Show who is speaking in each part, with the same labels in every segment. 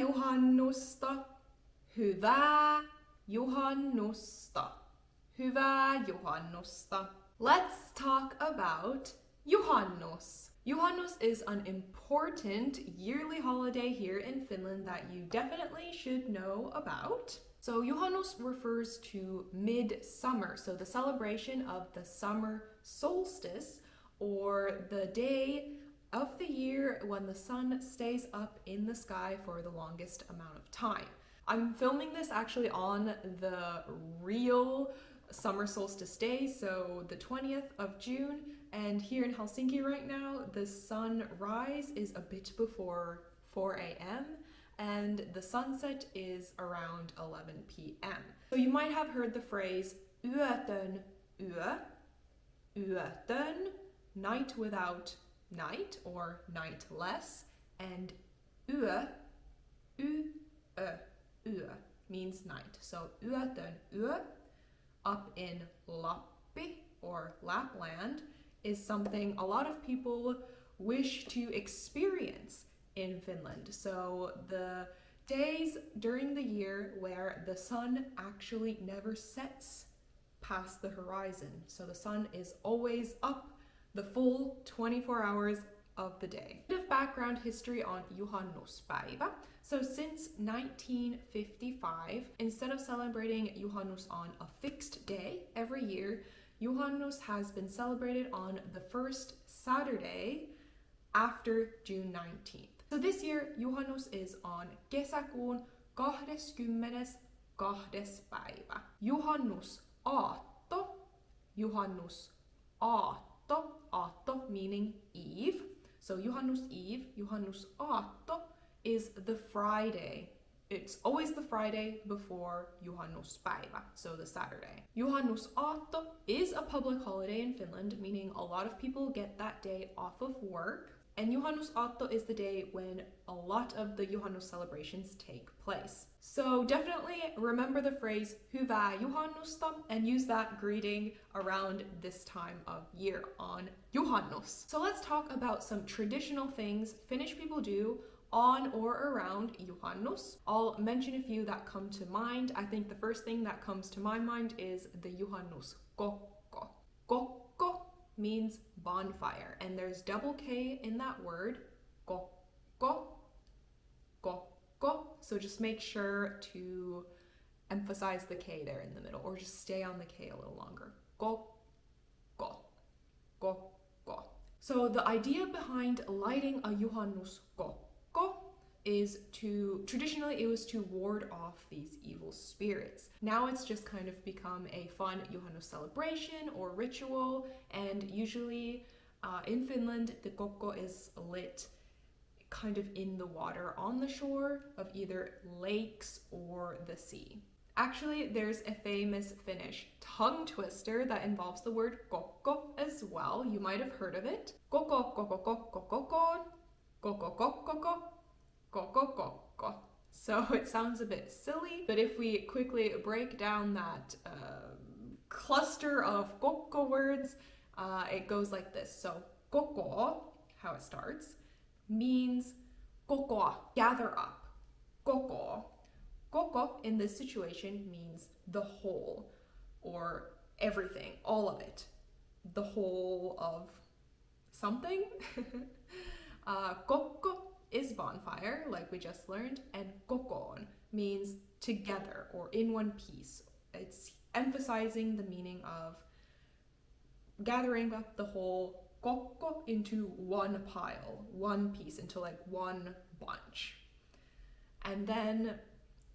Speaker 1: juhannusta, hyvää juhannusta, hyvää juhannusta. Let's talk about Juhannus. Juhannus is an important yearly holiday here in Finland that you definitely should know about. So Juhannus refers to midsummer, so the celebration of the summer solstice, or the day of the year when the sun stays up in the sky for the longest amount of time. I'm filming this actually on the real summer solstice day, so the 20th of June, and here in Helsinki right now, the sunrise is a bit before 4 a.m. and the sunset is around 11 p.m. So you might have heard the phrase Yötön Yö, Yötön, night without night or nightless, and Yö, Yö means night. So Yötön Yö, up in Lappi or Lapland, is something a lot of people wish to experience in Finland. So the days during the year where the sun actually never sets past the horizon. So the sun is always up the full 24 hours of the day. A bit of background history on Juhannuspäivä. So since 1955, instead of celebrating Juhannus on a fixed day every year, Juhannus has been celebrated on the first Saturday after June 19th. So this year, Juhannus is on kesäkuun 22. päivä. Juhannusaatto, Juhannusaatto, aatto meaning eve. So Juhannus Eve, Juhannusaatto is the Friday. It's always the Friday before Juhannuspäivä, so the Saturday. Juhannusaatto is a public holiday in Finland, meaning a lot of people get that day off of work. And Juhannusaatto is the day when a lot of the Juhannus celebrations take place. So definitely remember the phrase hyvää juhannusta and use that greeting around this time of year on Juhannus. So let's talk about some traditional things Finnish people do on or around Juhannus. I'll mention a few that come to mind. I think the first thing that comes to my mind is the Juhannuskokko. Kokko means bonfire, and there's double K in that word, kokko, kokko. So just make sure to emphasize the K there in the middle, or just stay on the K a little longer. Kokko, kokko. So the idea behind lighting a Juhannuskokko is traditionally it was to ward off these evil spirits. Now it's just kind of become a fun Juhannus celebration or ritual, and usually in Finland the kokko is lit kind of in the water on the shore of either lakes or the sea. Actually, there's a famous Finnish tongue twister that involves the word kokko as well. You might have heard of it. Kokko, kokko, kokko, kokko, kokko, kokko, kokko, kokko. So it sounds a bit silly, but if we quickly break down that cluster of kokko words, it goes like this. So kokko, how it starts, means kokoa, gather up. Kokko. Kokko in this situation means the whole, or everything, all of it. The whole of something. Kokko is bonfire, like we just learned, and kokon means together or in one piece. It's emphasizing the meaning of gathering up the whole kokko into one pile, one piece, into like one bunch. And then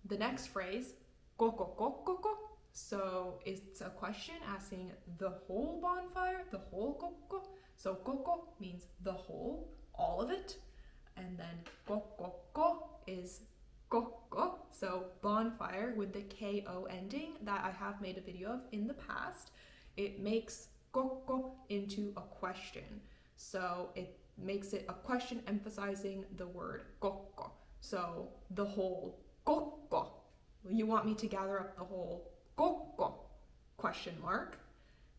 Speaker 1: the next phrase, kokko kokkoko, so it's a question asking the whole bonfire, the whole kokko. So kokko means the whole, all of it. And then kokko is kokko, so bonfire with the K-O ending that I have made a video of in the past. It makes kokko into a question. So it makes it a question emphasizing the word kokko. So the whole kokko. You want me to gather up the whole kokko? Question mark.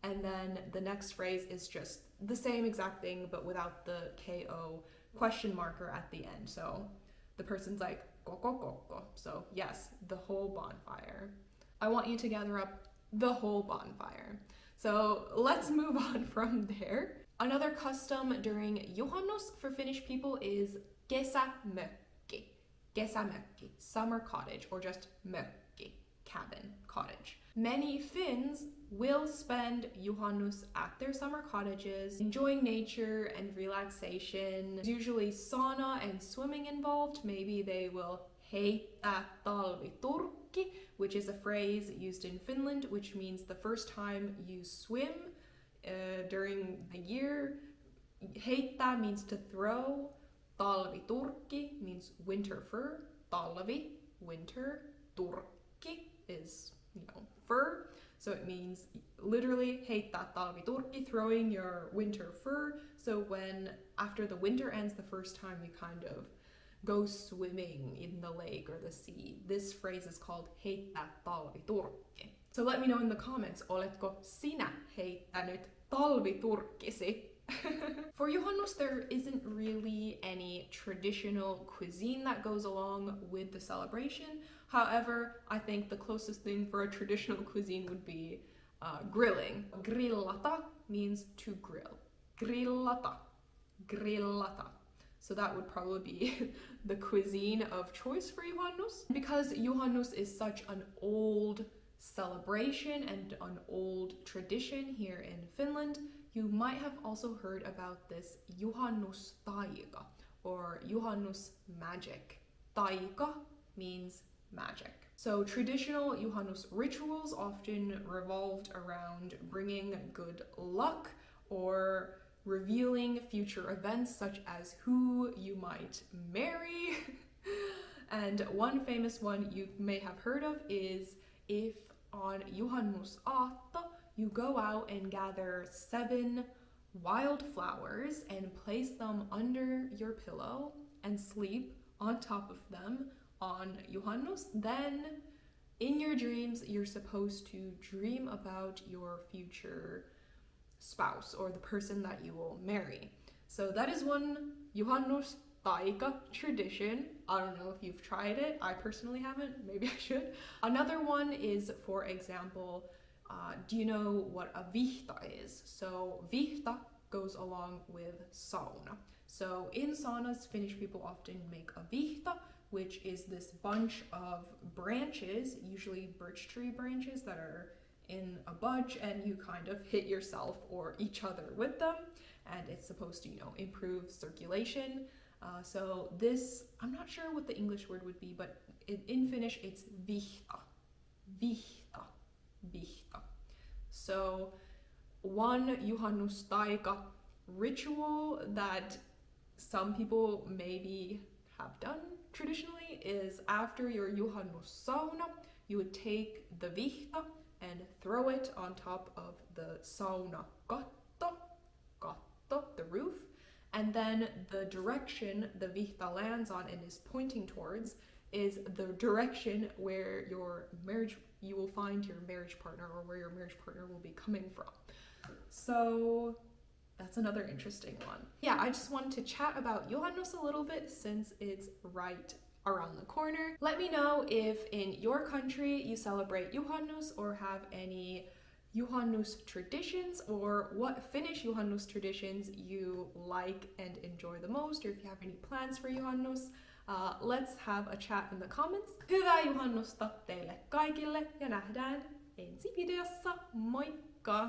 Speaker 1: And then the next phrase is just the same exact thing, but without the K-O question marker at the end. So the person's like, kokko kokko. So yes, the whole bonfire. I want you to gather up the whole bonfire. So let's move on from there. Another custom during Juhannus for Finnish people is kesämökki. Kesämökki, summer cottage, or just mökki, cabin, cottage. Many Finns will spend Juhannus at their summer cottages, enjoying nature and relaxation. There's usually sauna and swimming involved. Maybe they will heittää talviturkki, which is a phrase used in Finland, which means the first time you swim during the year. Heittää means to throw. Talviturkki means winter fur. Talvi, winter. Turkki is, fur. So it means literally heittää talviturkki, throwing your winter fur. So when after the winter ends, the first time you kind of go swimming in the lake or the sea, this phrase is called heittää talviturkki. So let me know in the comments, oletko sinä heittänyt talviturkkisi? For Juhannus, there isn't really any traditional cuisine that goes along with the celebration. However, I think the closest thing for a traditional cuisine would be grilling. Grillata means to grill. Grillata. Grillata. So that would probably be the cuisine of choice for Juhannus. Because Juhannus is such an old celebration and an old tradition here in Finland, you might have also heard about this Juhannustaika or Juhannus magic. Taika means magic. So traditional Juhannus rituals often revolved around bringing good luck or revealing future events such as who you might marry. And one famous one you may have heard of is if on Juhannusaatto you go out and gather 7 wildflowers and place them under your pillow and sleep on top of them on Juhannus, then in your dreams you're supposed to dream about your future spouse or the person that you will marry. So that is one Juhannustaika tradition. I don't know if you've tried it. I personally haven't. Maybe I should. Another one is, for example, do you know what a vihta is? So vihta goes along with sauna. So in saunas, Finnish people often make a vihta, which is this bunch of branches, usually birch tree branches that are in a bunch, and you kind of hit yourself or each other with them, and it's supposed to, improve circulation. So this, I'm not sure what the English word would be, but in Finnish it's vihta. Vihta. Vihta. So one Juhannustaika ritual that some people maybe have done traditionally is after your Juhannus sauna, you would take the vihta and throw it on top of the sauna katto, the roof, and then the direction the vihta lands on and is pointing towards is the direction where you will find your marriage partner, or where your marriage partner will be coming from. So that's another interesting one. Yeah, I just wanted to chat about Juhannus a little bit since it's right around the corner. Let me know if in your country you celebrate Juhannus or have any Juhannus traditions, or what Finnish Juhannus traditions you like and enjoy the most, or if you have any plans for Juhannus. Let's have a chat in the comments. Hyvää Juhannusta teille kaikille ja nähdään ensi videossa. Moikka!